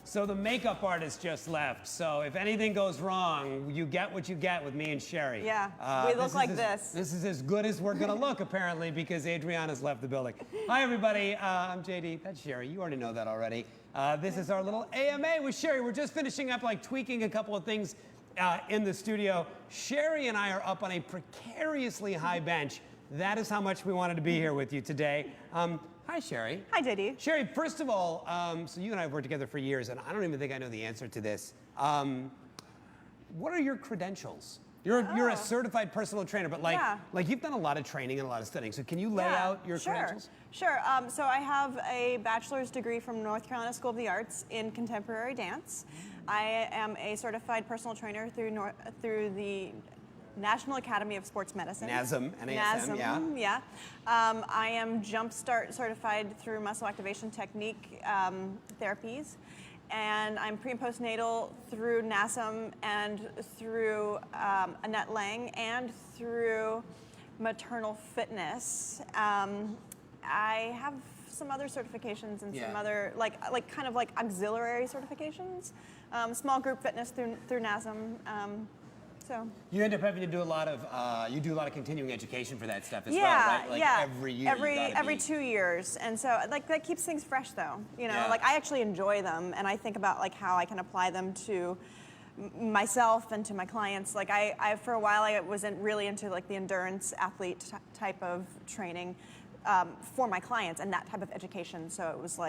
So the makeup artist just left. So if anything goes wrong, you get what you get with me and Cheri. Yeah, we look like this. This is as good as we're gonna look, apparently, because Adriana's left the building. Hi, everybody. I'm JD. That's Cheri. You already know that already. This is our little AMA with Cheri. We're just finishing up, like, tweaking a couple of things in the studio. Cheri and I are up on a precariously high bench. That is how much we wanted to be here with you today. Hi, Cheri. Hi, JD. Cheri, first of all, so you and I have worked together for years, and I don't even think I know the answer to this. What are your credentials? You're a certified personal trainer, but like you've done a lot of training and a lot of studying. So can you lay out your credentials? Sure. So I have a bachelor's degree from North Carolina School of the Arts in contemporary dance. I am a certified personal trainer through the National Academy of Sports Medicine. NASM, N-A-S-M, yeah. I am Jumpstart certified through muscle activation technique therapies. And I'm pre and postnatal through NASM and through Annette Lang and through maternal fitness. I have some other certifications and some other kind of auxiliary certifications. Small group fitness through NASM. So you end up having to do a lot of continuing education for that stuff as well, right? Like every year. Every 2 years, and so that keeps things fresh, though. You know, I actually enjoy them, and I think about how I can apply them to myself and to my clients. Like I for a while I wasn't really into the endurance athlete type of training for my clients and that type of education. So it was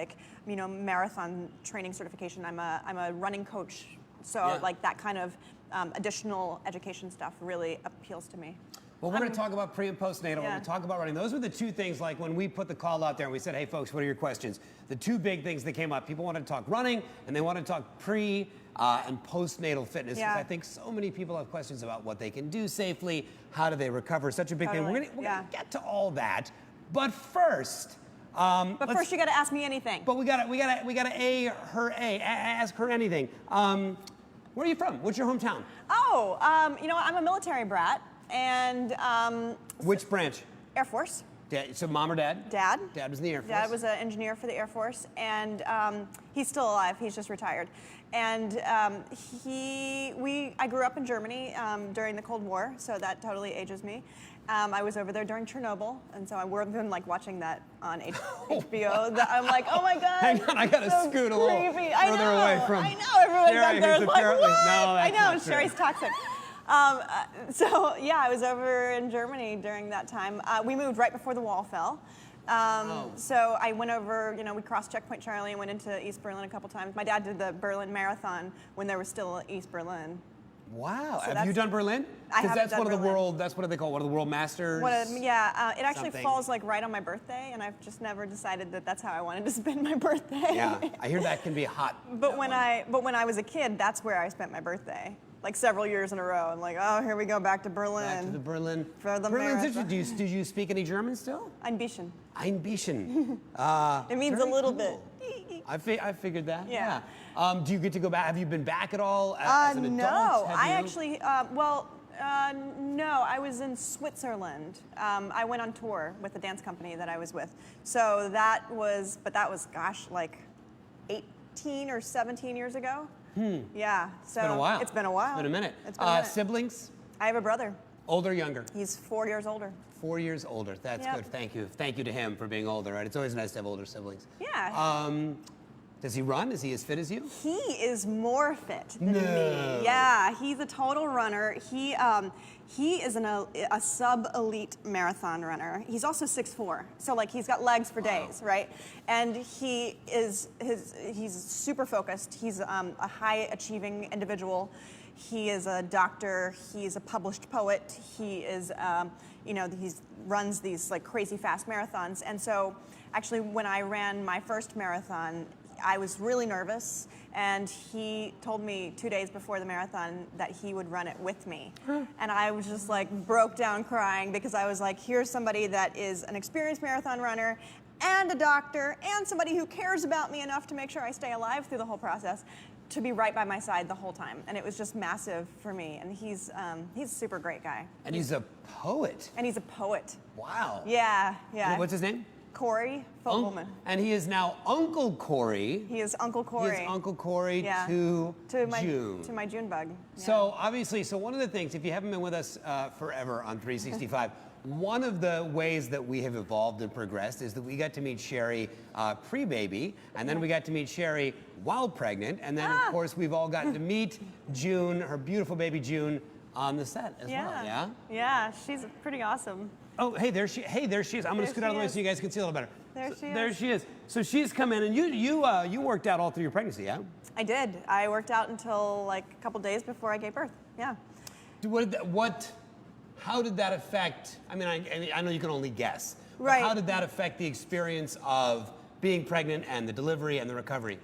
marathon training certification. I'm a running coach, so that kind of additional education stuff really appeals to me. Well, we're going to talk about pre and postnatal. We're going to talk about running. Those were the two things, like when we put the call out there and we said, hey, folks, what are your questions? The two big things that came up. People wanted to talk running and they wanted to talk pre and postnatal fitness. Because I think so many people have questions about what they can do safely, how do they recover, such a big thing. We're going to get to all that. But first, first you got to ask me anything. But we got to ask her anything. Where are you from? What's your hometown? Oh, I'm a military brat, and which branch? Air Force. So mom or dad? Dad. Dad was in the Air Force. Dad was an engineer for the Air Force, and he's still alive. He's just retired. And I grew up in Germany during the Cold War, so that totally ages me. I was over there during Chernobyl, and so I've been watching that on HBO. I'm like, oh my God. Hang on, I gotta scoot a little further away from. I know, everyone back there is like, what? No, I know, Cheri's toxic. I was over in Germany during that time. We moved right before the wall fell. So I went over, we crossed Checkpoint Charlie and went into East Berlin a couple times. My dad did the Berlin Marathon when there was still East Berlin. Wow. So have you done Berlin? I haven't that's done one of the Berlin. world, that's what they call one of the world masters. It actually falls right on my birthday, and I've just never decided that that's how I wanted to spend my birthday. Yeah, I hear that can be hot. But when I was a kid, that's where I spent my birthday. Like several years in a row. I'm like, oh, here we go, back to Berlin. Back to the Berlin. For the Berlin's marathon. interesting. Do you speak any German still? Ein bisschen. Ein bisschen. It means a little bit. I figured that. Yeah. Do you get to go back? Have you been back at all as an adult? No. I actually, no. I was in Switzerland. I went on tour with the dance company that I was with. So that was, gosh, 18 or 17 years ago. Yeah. So it's been a while. It's been a while. It's been a minute. It's been a minute. Siblings? I have a brother. Older or younger? He's 4 years older. 4 years older. That's good. Thank you. Thank you to him for being older, right? It's always nice to have older siblings. Yeah. Does he run? Is he as fit as you? He is more fit than me. Yeah, he's a total runner. He is a sub-elite marathon runner. He's also 6'4", so he's got legs for days, right? And he's super focused. He's a high-achieving individual. He is a doctor. He's a published poet. He is, he runs these crazy fast marathons. And so, actually, when I ran my first marathon, I was really nervous, and he told me 2 days before the marathon that he would run it with me. And I was just broke down crying because I was like, here's somebody that is an experienced marathon runner and a doctor and somebody who cares about me enough to make sure I stay alive through the whole process, to be right by my side the whole time. And it was just massive for me. And he's a super great guy. And he's a poet. And he's a poet. Wow. Yeah. What's his name? Cheri Fogleman. And he is now Uncle Corey. He is Uncle Corey. He is Uncle Corey Yeah. to my June. To my June bug. Yeah. So obviously, one of the things, if you haven't been with us forever on 365, one of the ways that we have evolved and progressed is that we got to meet Cheri pre-baby, and then we got to meet Cheri while pregnant, and then of course we've all gotten to meet June, her beautiful baby June, on the set as well. Yeah. Yeah, she's pretty awesome. Oh, hey, there she is. I'm going to scoot out of the way so you guys can see a little better. There she is. So she's come in, and you worked out all through your pregnancy, yeah? I did. I worked out until like a couple days before I gave birth. Yeah. How did that affect? I mean, I know you can only guess. But Right. how did that affect the experience of being pregnant and the delivery and the recovery?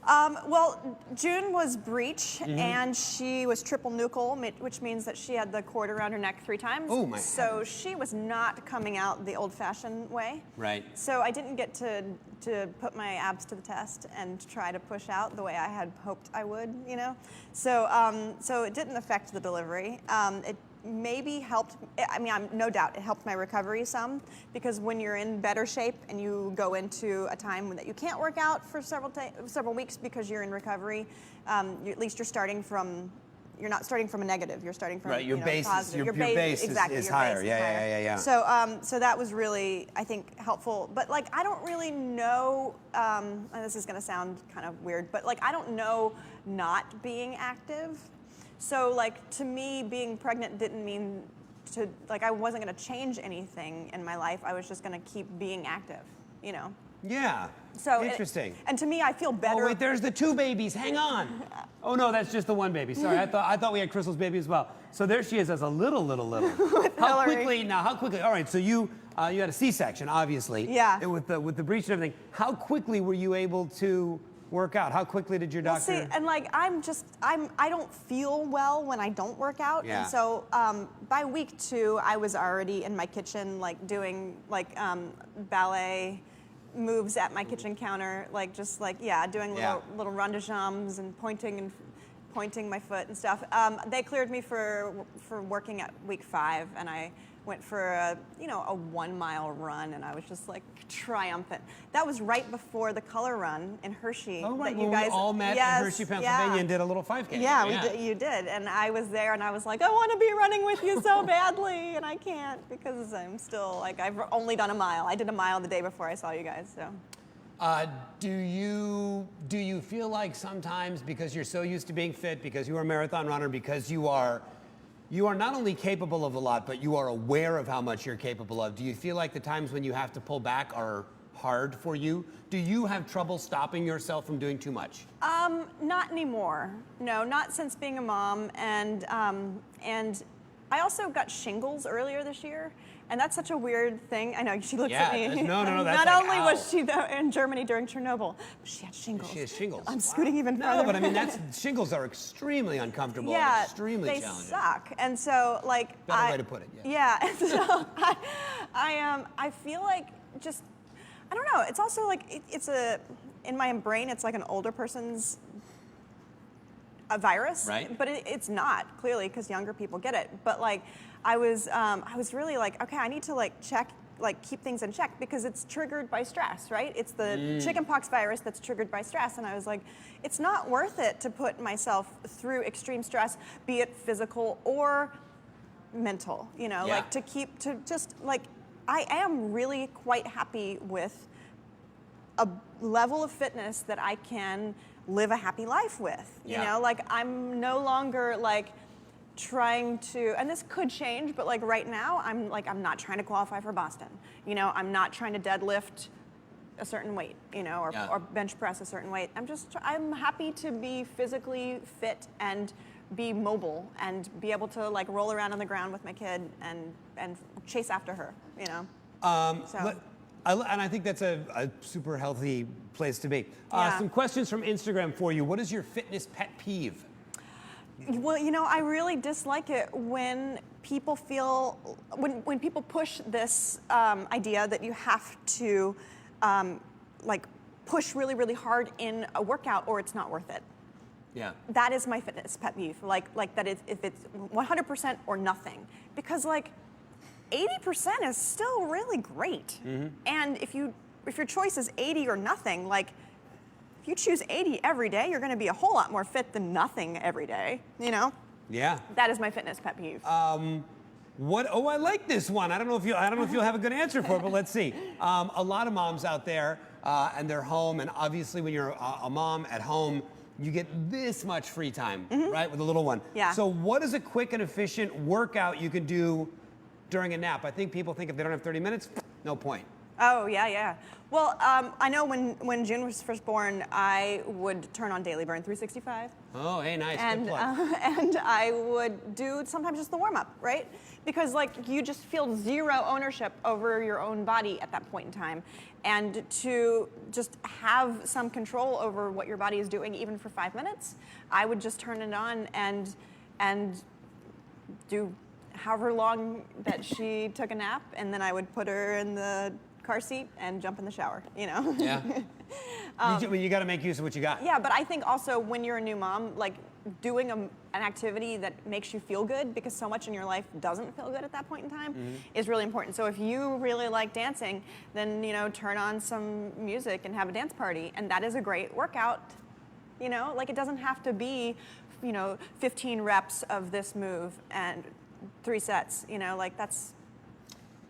Well, June was breech, and she was triple nuchal, which means that she had the cord around her neck 3 times. Oh, my So heavens. she was not coming out the old-fashioned way. Right. So I didn't get to put my abs to the test and try to push out the way I had hoped I would, you know? So it didn't affect the delivery. It maybe helped, I mean, no doubt it helped my recovery some, because when you're in better shape and you go into a time that you can't work out for several weeks because you're in recovery, at least you're not starting from a negative, you're starting from Right, your base is- positive. your base exactly, is your higher. base is Yeah. higher. So that was really, I think, helpful. But like, I don't really know, and this is gonna sound kind of weird, but like, I don't know not being active. So like, to me, being pregnant didn't mean I wasn't gonna change anything in my life. I was just gonna keep being active, you know? Yeah. So Interesting. and to me, I feel better. Oh wait, there's the 2 babies. Hang on. Oh no, that's just the 1 baby. Sorry, I thought we had Crystal's baby as well. So there she is as a little. How Hillary. quickly? All right, so you had a C-section, obviously. Yeah. With the breech and everything. How quickly were you able to work out? How quickly did your doctor? See, and like, I don't feel well when I don't work out. Yeah. And so by week 2, I was already in my kitchen, like doing like ballet moves at my kitchen counter, like just like, doing little rond de jambes and pointing my foot and stuff. They cleared me for working at week 5, and I went for a 1-mile run, and I was just like triumphant. That was right before the color run in Hershey. Oh, right. That you Well, guys we all met in Hershey, Pennsylvania, and did a little 5K. Yeah, you did, and I was there, and I was like, I want to be running with you so badly, and I can't because I'm still like, I've only done a mile. I did a mile the day before I saw you guys, so. Do you feel like sometimes, because you're so used to being fit, because you are a marathon runner, because you are not only capable of a lot, but you are aware of how much you're capable of, do you feel like the times when you have to pull back are hard for you? Do you have trouble stopping yourself from doing too much? Not anymore. No, not since being a mom, and I also got shingles earlier this year, and that's such a weird thing. I know, she looks at me. No, that's Not like, only ow. was she in Germany during Chernobyl, but she had shingles. She has shingles. I'm scooting even further. No, but I mean, shingles are extremely uncomfortable and extremely they challenging. suck. And so, like, Better way to put it, Yeah, and so I feel like just, I don't know. It's also like in my brain, it's like an older person's a virus, right? But it's not, clearly, because younger people get it. But like, I was really like, okay, I need to like check, like keep things in check, because it's triggered by stress, right? It's the chickenpox virus that's triggered by stress, and I was like, it's not worth it to put myself through extreme stress, be it physical or mental, you know, like to just like, I am really quite happy with a level of fitness that I can live a happy life with, you know, like I'm no longer like trying to, and this could change, but like right now I'm not trying to qualify for Boston, you know, I'm not trying to deadlift a certain weight, you know, or bench press a certain weight. I'm happy to be physically fit and be mobile and be able to like roll around on the ground with my kid and chase after her, you know. And I think that's a super healthy place to be. Some questions from Instagram for you. What is your fitness pet peeve? Well, you know, I really dislike it when people when people push this idea that you have to like push really, really hard in a workout or it's not worth it. Yeah. That is my fitness pet peeve. Like that if it's 100% or nothing. Because like, 80% is still really great. And if your choice is 80 or nothing, like if you choose 80 every day, you're going to be a whole lot more fit than nothing every day, you know? Yeah. That is my fitness pet peeve. What? Oh, I like this one. I don't know if you'll have a good answer for it, but let's see. A lot of moms out there, and they're home, and obviously when you're a mom at home, you get this much free time, right, with a little one. Yeah. So what is a quick and efficient workout you can do during a nap? I think people think if they don't have 30 minutes, no point. Oh, yeah. Well, I know when June was first born, I would turn on Daily Burn 365. Oh, hey, nice. And, good plug. and I would do sometimes just the warm-up, right? Because like you just feel zero ownership over your own body at that point in time. And to just have some control over what your body is doing, even for 5 minutes, I would just turn it on and do however long that she took a nap, and then I would put her in the car seat and jump in the shower, you know? Yeah. You got to make use of what you got. Yeah, but I think also when you're a new mom, like doing an activity that makes you feel good, because so much in your life doesn't feel good at that point in time, is really important. So if you really like dancing, then, you know, turn on some music and have a dance party, and that is a great workout. You know, like it doesn't have to be, you know, 15 reps of this move and 3 sets, you know, like that's...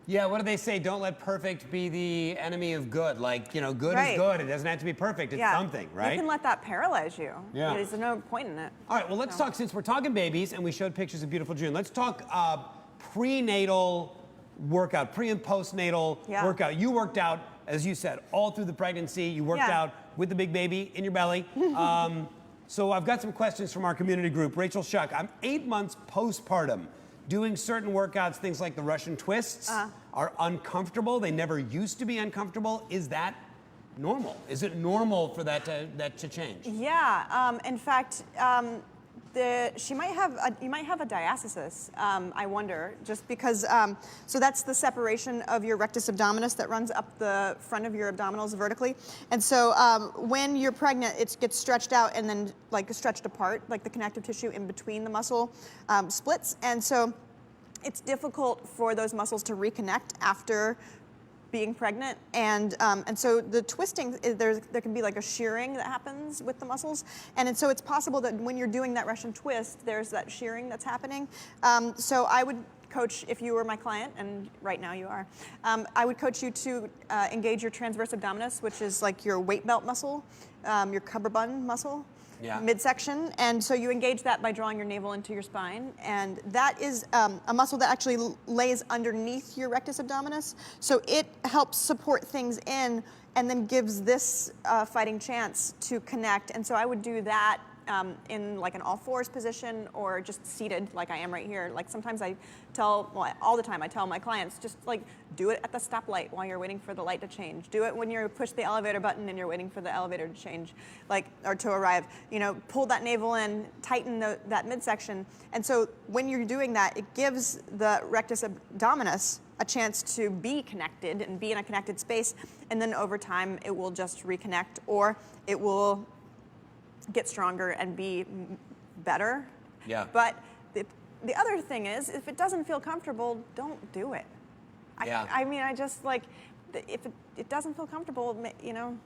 Yeah, what do they say? Don't let perfect be the enemy of good. Like, you know, good Right. is good. It doesn't have to be perfect. It's something, right? You can let that paralyze you. Yeah. There's no point in it. All right, well, let's talk, since we're talking babies and we showed pictures of beautiful June, let's talk prenatal workout, pre and postnatal workout. You worked out, as you said, all through the pregnancy. You worked out with the big baby in your belly. So I've got some questions from our community group. Rachel Shuck, I'm 8 months postpartum. Doing certain workouts, things like the Russian twists, are uncomfortable. They never used to be uncomfortable. Is that normal? Is it normal for that to change? Yeah. In fact, you might have a diastasis. I wonder, just because. So that's the separation of your rectus abdominis that runs up the front of your abdominals vertically. And so when you're pregnant, it gets stretched out and then like stretched apart, like the connective tissue in between the muscle splits. And so it's difficult for those muscles to reconnect after being pregnant, and so the twisting, there can be like a shearing that happens with the muscles, and so it's possible that when you're doing that Russian twist, there's that shearing that's happening. So I would coach, if you were my client, and right now you are, I would coach you to engage your transverse abdominis, which is like your weight belt muscle, your cummerbund muscle. Midsection, and so you engage that by drawing your navel into your spine, and that is a muscle that actually lays underneath your rectus abdominis, so it helps support things in and then gives this fighting chance to connect. And so I would do that in like an all fours position or just seated like I am right here. Like sometimes all the time I tell my clients, just like do it at the stoplight while you're waiting for the light to change. Do it when you push the elevator button and you're waiting for the elevator to change, like, or to arrive. You know, pull that navel in, tighten that midsection. And so when you're doing that, it gives the rectus abdominis a chance to be connected and be in a connected space. And then over time, it will just reconnect, or it will get stronger and be better. Yeah. But the other thing is, if it doesn't feel comfortable, don't do it. I mean, I just like, if it doesn't feel comfortable, you know.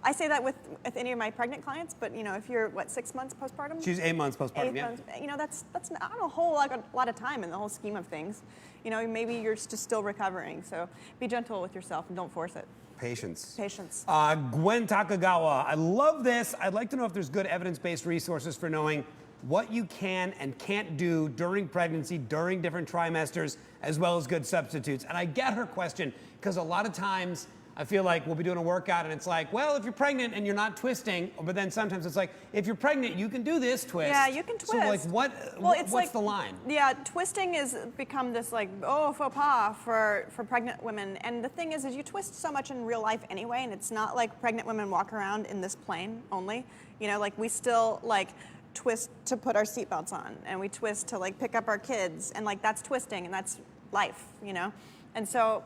I say that with any of my pregnant clients, but you know, if you're 6 months postpartum? She's 8 months postpartum. 8 months, you know, that's not a whole lot of time in the whole scheme of things. You know, maybe you're just still recovering. So be gentle with yourself and don't force it. Patience. Patience. Gwen Takagawa, I love this. I'd like to know if there's good evidence-based resources for knowing what you can and can't do during pregnancy, during different trimesters, as well as good substitutes. And I get her question, because a lot of times I feel like we'll be doing a workout and it's like, well, if you're pregnant and you're not twisting, but then sometimes it's like, if you're pregnant, you can do this twist. Yeah, you can twist. So like, what's like, the line? Yeah, twisting has become this like, faux pas for pregnant women. And the thing is you twist so much in real life anyway, and it's not like pregnant women walk around in this plane only. You know, like we still like twist to put our seatbelts on, and we twist to like pick up our kids, and like that's twisting, and that's life, you know? And so,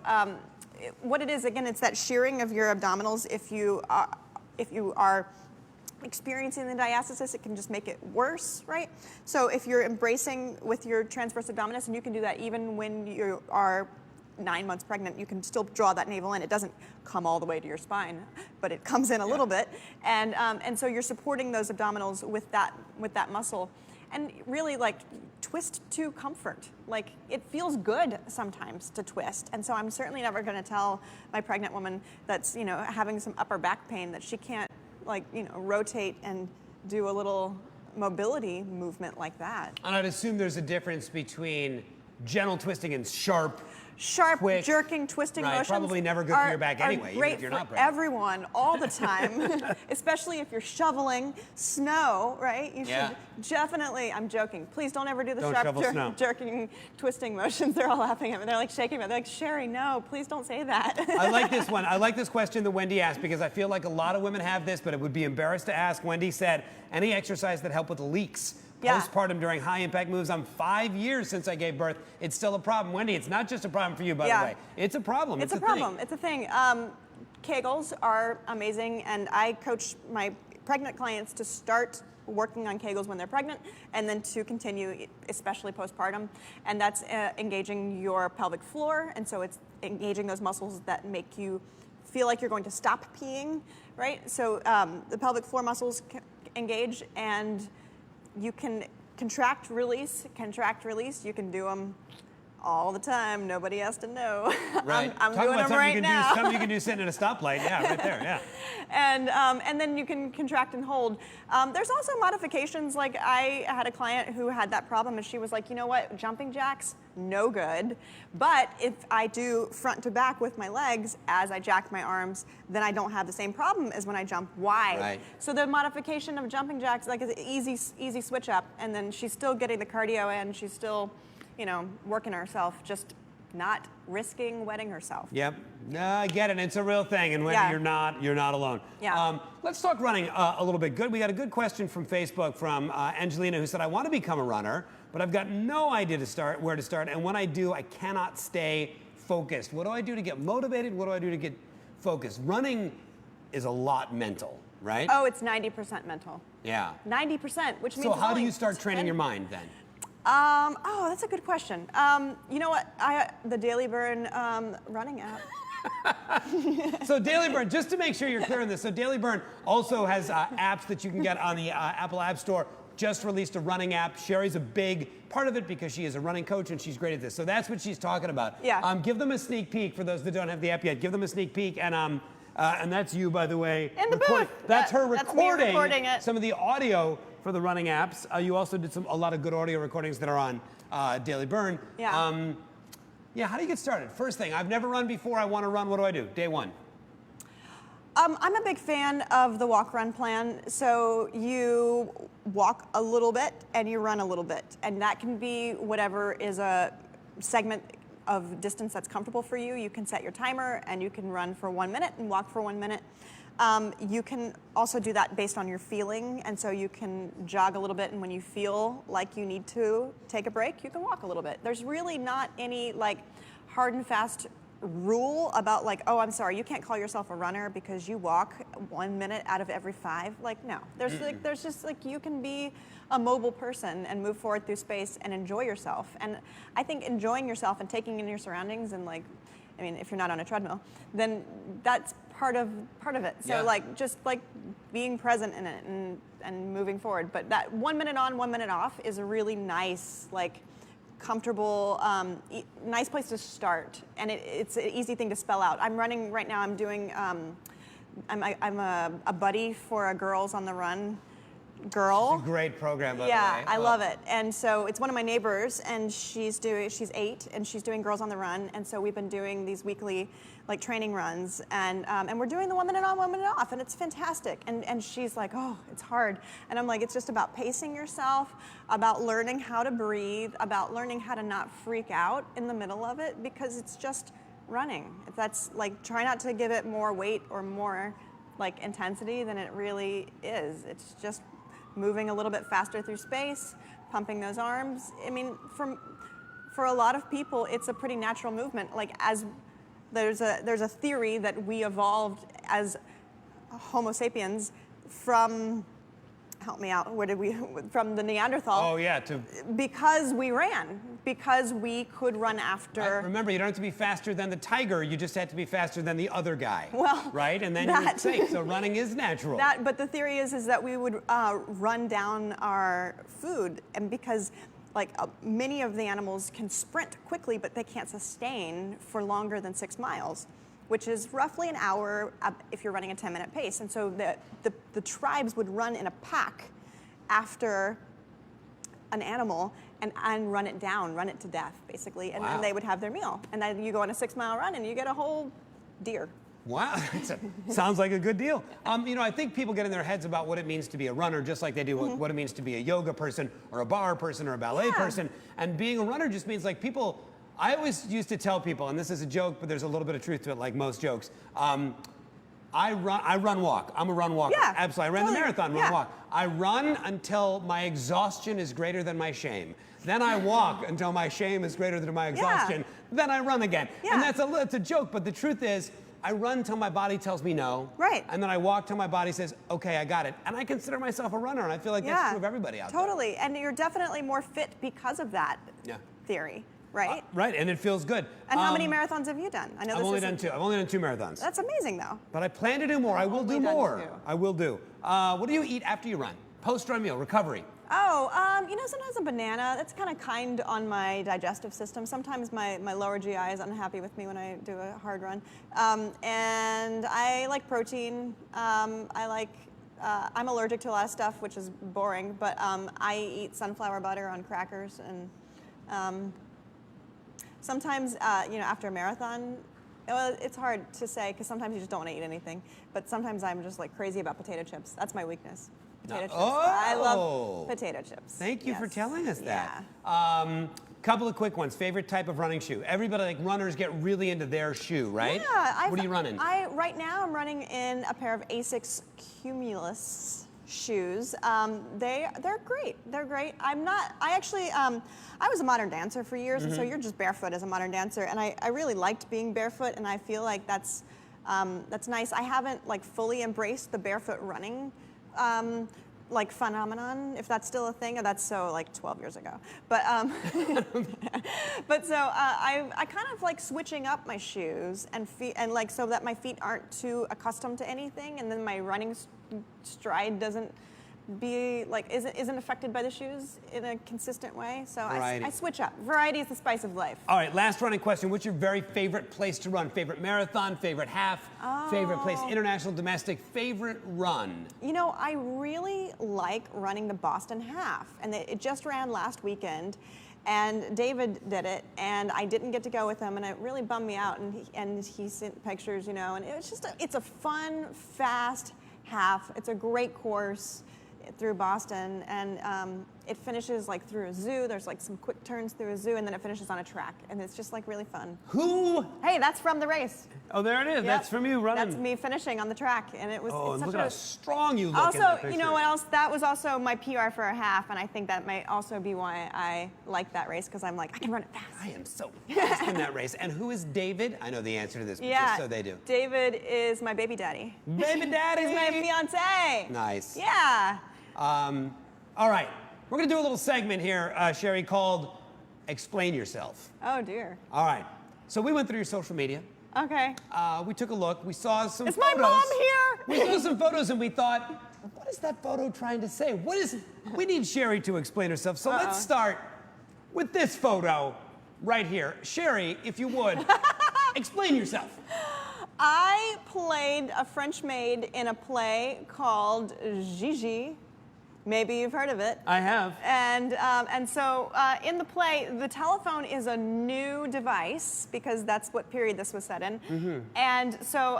what it is, again, it's that shearing of your abdominals if you are experiencing the diastasis, it can just make it worse, right? So if you're embracing with your transverse abdominis, and you can do that even when you are 9 months pregnant, you can still draw that navel in. It doesn't come all the way to your spine, but it comes in a little bit. And so you're supporting those abdominals with that muscle. And really, like, twist to comfort. Like, it feels good sometimes to twist. And so I'm certainly never going to tell my pregnant woman that's, having some upper back pain that she can't, rotate and do a little mobility movement like that. And I'd assume there's a difference between gentle twisting and sharp, quick, jerking, twisting motions probably never good for your back anyway, even great if you're for not pregnant. everyone all the time, especially if you're shoveling snow, right? You should definitely, I'm joking, please don't ever do the sharp jerking, twisting motions. They're all laughing at me. They're like shaking me. They're like, Cheri, no, please don't say that. I like this one. I like this question that Wendy asked because I feel like a lot of women have this, but it would be embarrassed to ask. Wendy said, any exercise that help with leaks? Postpartum during high impact moves. I'm 5 years since I gave birth. It's still a problem. Wendy, it's not just a problem for you, by the way. It's a problem. It's a problem. It's a thing. Kegels are amazing, and I coach my pregnant clients to start working on Kegels when they're pregnant, and then to continue, especially postpartum. And that's engaging your pelvic floor, and so it's engaging those muscles that make you feel like you're going to stop peeing, right? So the pelvic floor muscles engage, and you can contract, release. You can do them all the time. Nobody has to know. Right. I'm doing them right now. Something you can do sitting at a stoplight. Yeah, right there. Yeah. And then you can contract and hold. There's also modifications. Like I had a client who had that problem, and she was like, you know what, jumping jacks, no good. But if I do front to back with my legs as I jack my arms, then I don't have the same problem as when I jump wide. Right. So the modification of jumping jacks, like, is an easy switch up, and then she's still getting the cardio in. She's still, working herself, just not risking wetting herself. Yep. No, I get it. It's a real thing, and when you're not alone. Yeah. Let's talk running a little bit. Good. We got a good question from Facebook from Angelina, who said, I want to become a runner, but I've got no idea where to start, and when I do, I cannot stay focused. What do I do to get motivated? What do I do to get focused? Running is a lot mental, right? Oh, it's 90% mental. Yeah. 90%, which means. So how do you start training your mind then? Oh, that's a good question. You know what? The Daily Burn running app. So Daily Burn, just to make sure you're clear on this, so Daily Burn also has apps that you can get on the Apple App Store. Just released a running app. Cheri's a big part of it because she is a running coach and she's great at this. So that's what she's talking about. Yeah. Give them a sneak peek for those that don't have the app yet. Give them a sneak peek, and that's you, by the way. In the booth. That's her That's me recording it. some of the audio for the running apps. You also did a lot of good audio recordings that are on Daily Burn. Yeah. How do you get started? First thing, I've never run before. I want to run. What do I do? Day one. I'm a big fan of the walk-run plan. So you walk a little bit and you run a little bit. And that can be whatever is a segment of distance that's comfortable for you. You can set your timer and you can run for 1 minute and walk for 1 minute. You can also do that based on your feeling. And so you can jog a little bit, and when you feel like you need to take a break, you can walk a little bit. There's really not any hard and fast rule about oh, I'm sorry, you can't call yourself a runner because you walk 1 minute out of every 5. No, there's just you can be a mobile person and move forward through space and enjoy yourself. And I think enjoying yourself and taking in your surroundings, and if you're not on a treadmill, then that's part of it. So just being present in it and moving forward. But that 1 minute on, 1 minute off is a really nice comfortable, nice place to start, and it's an easy thing to spell out. I'm running right now. I'm doing. I'm a buddy for a Girls on the Run girl. It's a great program, by the way. Yeah, I love it. And so it's one of my neighbors, and she's 8, and she's doing Girls on the Run, and so we've been doing these weekly training runs, and we're doing the 1 minute on, 1 minute off, and it's fantastic. And she's like, oh, it's hard. And I'm like, it's just about pacing yourself, about learning how to breathe, about learning how to not freak out in the middle of it, because it's just running. That's try not to give it more weight or more intensity than it really is. It's just moving a little bit faster through space, pumping those arms. I mean, for a lot of people, it's a pretty natural movement. As there's a theory that we evolved as Homo sapiens from help me out. Where did we from the Neanderthal? Oh yeah, Because we ran, because we could run after. Remember, you don't have to be faster than the tiger. You just have to be faster than the other guy. Well, right, and then you're safe. So running is natural. But the theory is that we would run down our food, and because like many of the animals can sprint quickly, but they can't sustain for longer than 6 miles, which is roughly an hour if you're running a 10-minute pace. And so the tribes would run in a pack after an animal and run it down, run it to death, basically. And then they would have their meal. And then you go on a 6-mile run and you get a whole deer. Wow, sounds like a good deal. You know, I think people get in their heads about what it means to be a runner, just like they do what it means to be a yoga person or a bar person or a ballet person. And being a runner just means like people, I always used to tell people, and this is a joke, but there's a little bit of truth to it, like most jokes. I run walk. I'm a run walker. Yeah, absolutely. I ran the marathon, run walk. I run until my exhaustion is greater than my shame. Then I walk until my shame is greater than my exhaustion. Then I run again. And that's a joke, but the truth is, I run till my body tells me no. Right. And then I walk till my body says, okay, I got it. And I consider myself a runner, and I feel like that's true of everybody out there. Totally. And you're definitely more fit because of that theory, right? Right, and it feels good. And how many marathons have you done? I know I've only done 2. I've only done 2 marathons. That's amazing, though. But I plan to do more. I will do more. I will do. What do you eat after you run? Post-run meal, recovery. Oh, you know, sometimes a banana. That's kind of kind on my digestive system. Sometimes my lower GI is unhappy with me when I do a hard run. And I like protein. I'm allergic to a lot of stuff, which is boring, but I eat sunflower butter on crackers. And sometimes, you know, after a marathon, well, it's hard to say because sometimes you just don't want to eat anything. But sometimes I'm just like crazy about potato chips. That's my weakness. Potato chips. I love potato chips. Thank you for telling us that. Couple of quick ones. Favorite type of running shoe? Everybody, like runners, get really into their shoe, right? Yeah. What are you running? Right now, I'm running in a pair of Asics Cumulus shoes. They're great. They're great. I was a modern dancer for years, and so you're just barefoot as a modern dancer, and I really liked being barefoot, and I feel like that's nice. I haven't like fully embraced the barefoot running like phenomenon, if that's still a thing, or that's so like 12 years ago. But but so I kind of like switching up my shoes and like so that my feet aren't too accustomed to anything, and then my running stride doesn't isn't affected by the shoes in a consistent way. So I switch up. Variety is the spice of life. All right, last running question. What's your very favorite place to run? Favorite marathon, favorite half, favorite place, international, domestic, favorite run? You know, I really like running the Boston half, and it just ran last weekend. And David did it, and I didn't get to go with him, and it really bummed me out. And he sent pictures, you know, and it was just it's a fun, fast half. It's a great course through Boston, and it finishes like through a zoo. There's like some quick turns through a zoo, and then it finishes on a track, and it's just like really fun. Who? Hey, that's from the race. Oh, there it is. Yep. That's from you running. That's me finishing on the track, and it was. Oh, it's and such look at how strong you look. Also, in that picture. you know what else? That was also my PR for a half, and I think that might also be why I like that race, because I'm like, I can run it fast. I am so fast in that race. And who is David? I know the answer to this, but just so they do. David is my baby daddy. Baby daddy. He's my fiance. Nice. Yeah. All right, we're gonna do a little segment here, Cheri, called Explain Yourself. Oh dear. All right, so we went through your social media. Okay. We took a look, we saw some photos. Is my mom here? We saw some photos and we thought, what is that photo trying to say? We need Cheri to explain herself. So let's start with this photo right here. Cheri, if you would, explain yourself. I played a French maid in a play called Gigi. Maybe you've heard of it. I have. And so in the play, the telephone is a new device because that's what period this was set in. Mm-hmm. And so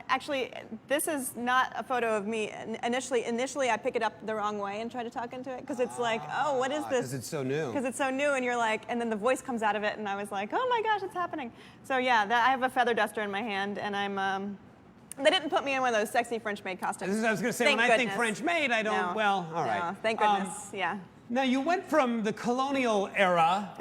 actually, this is not a photo of me. Initially, I pick it up the wrong way and try to talk into it because it's like, oh, what is this? Because it's so new. Because it's so new, and you're like, and then the voice comes out of it, and I was like, oh my gosh, it's happening. So yeah, I have a feather duster in my hand, and I'm. They didn't put me in one of those sexy French maid costumes. I was going to say, I think French maid, I don't, well, all right. No, thank goodness, yeah. Now, you went from the colonial era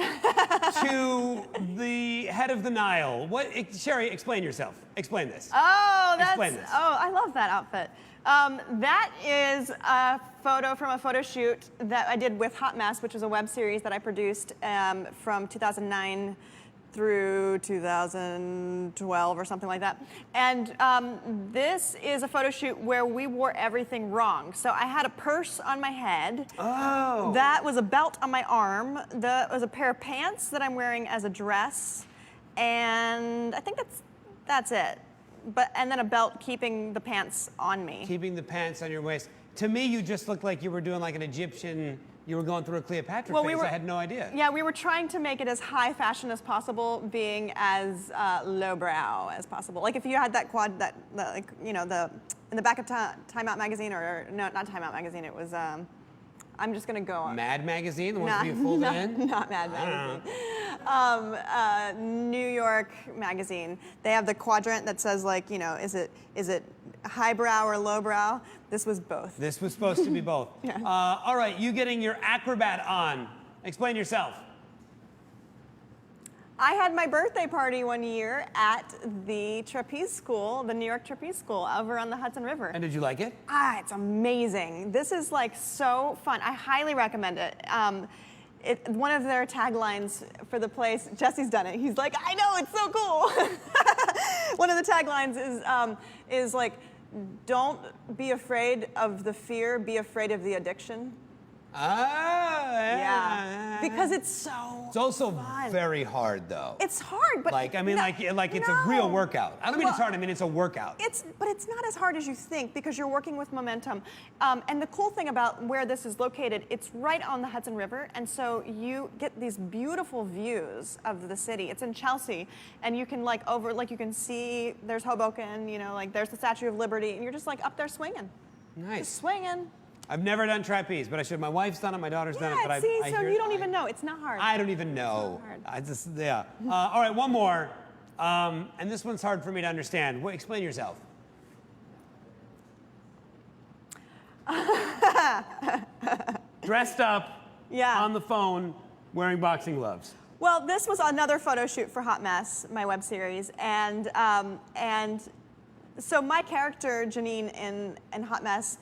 to the head of the Nile. Cheri, explain yourself. Explain this. Oh, Explain this. Oh, I love that outfit. That is a photo from a photo shoot that I did with Hot Mess, which was a web series that I produced from 2009 through 2012 or something like that. And this is a photo shoot where we wore everything wrong. So I had a purse on my head. Oh. That was a belt on my arm. That was a pair of pants that I'm wearing as a dress. And I think that's it. And then a belt keeping the pants on me. Keeping the pants on your waist. To me, you just looked like you were doing like an Egyptian, you were going through a Cleopatra phase. I had no idea. Yeah, we were trying to make it as high fashion as possible, being as lowbrow as possible. Like if you had that quad, like, you know, in the back of Time Out magazine, or no, not Time Out magazine, it was, I'm just gonna go on. Mad Magazine, the ones that you folded in? Not Mad Magazine. New York Magazine. They have the quadrant that says, like, you know, is it highbrow or lowbrow? This was both. This was supposed to be both. Yeah. All right, you getting your acrobat on. Explain yourself. I had my birthday party one year at the trapeze school, the New York Trapeze School, over on the Hudson River. And did you like it? It's amazing. This is like so fun. I highly recommend it. One of their taglines for the place, Jesse's done it. He's like, I know, it's so cool. One of the taglines is like, don't be afraid of the fear, be afraid of the addiction. Yeah. Because it's so It's also fun. very hard, though. It's hard, but like, I mean, no, like it's a real workout. I don't mean it's hard. I mean it's a workout. But it's not as hard as you think because you're working with momentum. And the cool thing about where this is located, it's right on the Hudson River, and so you get these beautiful views of the city. It's in Chelsea, and you can you can see there's Hoboken, you know, like there's the Statue of Liberty, and you're just like up there swinging. Nice. Just swinging. I've never done trapeze, but I should. My wife's done it, my daughter's done it, but see, I so hear you don't even know. It's not hard. I don't even know. It's not hard. I just, yeah. All right, one more. And this one's hard for me to understand. Explain yourself. Dressed up on the phone, wearing boxing gloves. Well, this was another photo shoot for Hot Mess, my web series, and so my character Janine in Hot Mess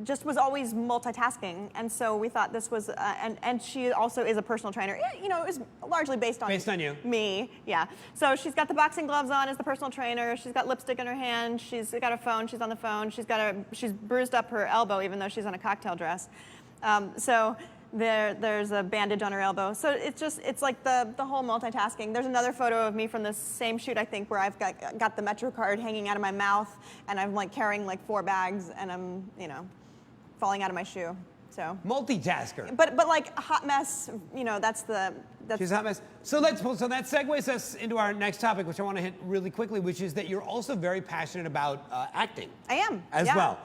just was always multitasking, and so we thought this was, and she also is a personal trainer. You know, it was largely based on you. Me, yeah. So she's got the boxing gloves on as the personal trainer. She's got lipstick in her hand. She's got a phone. She's on the phone. She's bruised up her elbow, even though she's in a cocktail dress. So there's a bandage on her elbow. So it's like the whole multitasking. There's another photo of me from the same shoot, I think, where I've got the Metro card hanging out of my mouth, and I'm like carrying like 4 bags, and I'm, you know, falling out of my shoe. So multitasker. But like Hot Mess, you know, that's she's Hot Mess. So that segues us into our next topic, which I want to hit really quickly, which is that you're also very passionate about acting. I am as well.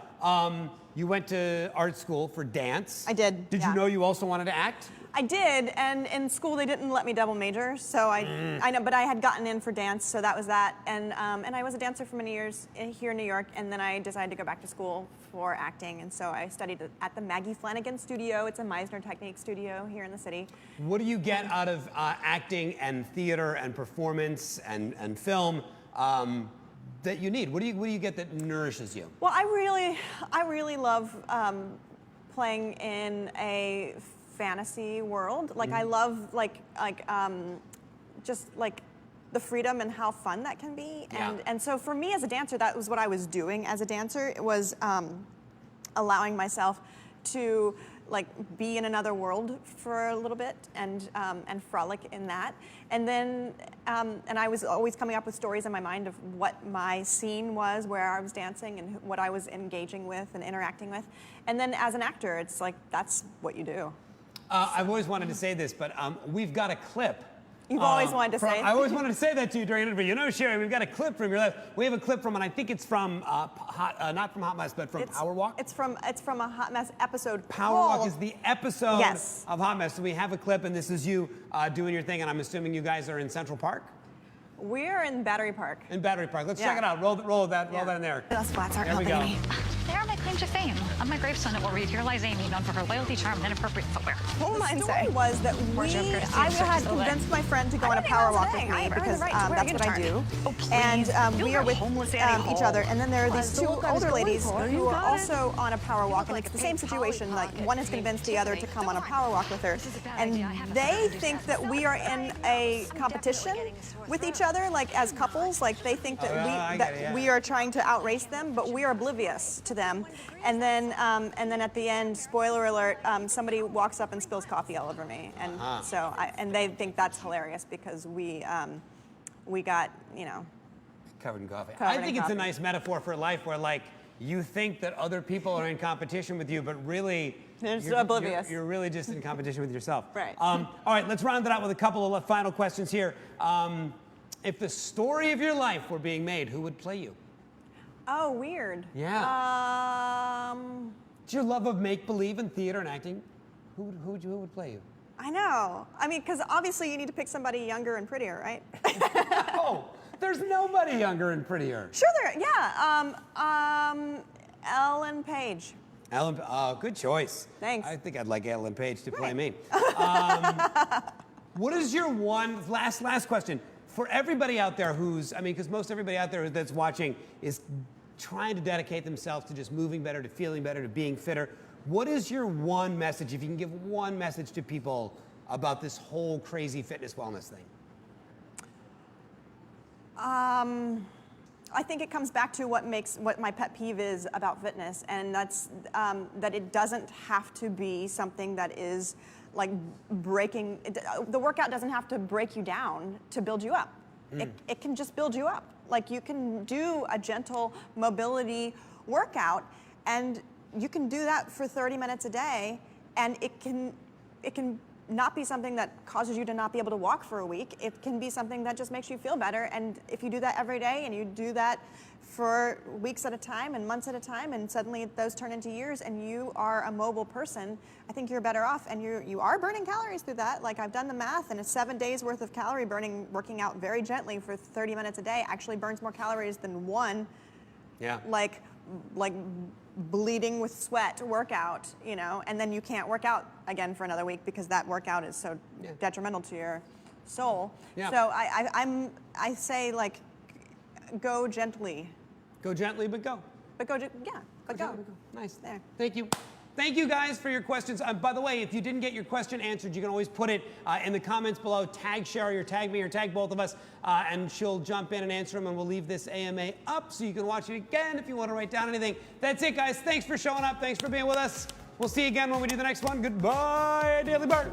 You went to art school for dance. I did. Did you know you also wanted to act? I did, and in school they didn't let me double major, so I know, but I had gotten in for dance, so that was that, and I was a dancer for many years here in New York, and then I decided to go back to school for acting, and so I studied at the Maggie Flanagan Studio. It's a Meisner Technique studio here in the city. What do you get out of acting and theater and performance and film that you need? What do you get that nourishes you? Well, I really love playing in a fantasy world. Like I love just like the freedom and how fun that can be. And so for me as a dancer, that was what I was doing as a dancer. It was allowing myself to like be in another world for a little bit and frolic in that. And then and I was always coming up with stories in my mind of what my scene was, where I was dancing, and what I was engaging with and interacting with. And then as an actor, it's like that's what you do. I've always wanted to say this, but we've got a clip. You've always wanted to say it. I always wanted to say that to you during an interview. You know, Cheri, we've got a clip from your life. We have a clip from, and I think it's from not from Hot Mess, but from Power Walk. It's from a Hot Mess episode. Power Walk is the episode Yes. of Hot Mess. So we have a clip, and this is you doing your thing, and I'm assuming you guys are in Central Park. We're in Battery Park. In Battery Park. Let's check it out. Roll that in there. Those flats aren't There we helping go. me. they are my claim to fame. On my gravestone, it will read, "Here lies Amy, known for her loyalty, charm, and inappropriate footwear." The story was that I had convinced my friend to go on a power walk with me because that's what I do. And we are with each other. And then there are these two older ladies who are also on a power walk. And it's the same situation. Like one has convinced the other to come on a power walk with her. And they think that we are in a competition with each other, like as couples. Like they think that we are trying to outrace them, but we are oblivious to them. And then at the end, spoiler alert, somebody walks up and spills coffee all over me, and and they think that's hilarious because we got covered in coffee. I think it's a nice metaphor for life, where like you think that other people are in competition with you, but really you're oblivious. You're really just in competition with yourself. Right. All right, let's round it out with a couple of final questions here. If the story of your life were being made, who would play you? Oh, weird. Yeah. It's your love of make-believe and theater and acting. Who would play you? I know. I mean, because obviously you need to pick somebody younger and prettier, right? Oh, there's nobody younger and prettier. Sure there, yeah. Ellen Page. Good choice. Thanks. I think I'd like Ellen Page to play me. What is your one, last question, for everybody out there because most everybody out there that's watching is trying to dedicate themselves to just moving better, to feeling better, to being fitter. What is your one message, if you can give one message to people about this whole crazy fitness wellness thing? I think it comes back to what my pet peeve is about fitness, and that's that it doesn't have to be something that is like the workout doesn't have to break you down to build you up. It can just build you up. Like you can do a gentle mobility workout, and you can do that for 30 minutes a day, and it can not be something that causes you to not be able to walk for a week. It can be something that just makes you feel better, and if you do that every day and you do that for weeks at a time and months at a time, and suddenly those turn into years and you are a mobile person, I think you're better off, and you are burning calories through that. Like I've done the math, and it's 7 days worth of calorie burning, working out very gently for 30 minutes a day actually burns more calories than one like bleeding with sweat workout, and then you can't work out again for another week because that workout is so detrimental to your soul. Yeah. So I say, like, go gently. Go gently, but go. But go. Nice. There. Thank you. Thank you guys for your questions. By the way, if you didn't get your question answered, you can always put it in the comments below. Tag Cheri or tag me or tag both of us, and she'll jump in and answer them, and we'll leave this AMA up so you can watch it again if you want to write down anything. That's it, guys. Thanks for showing up. Thanks for being with us. We'll see you again when we do the next one. Goodbye, Daily Bird.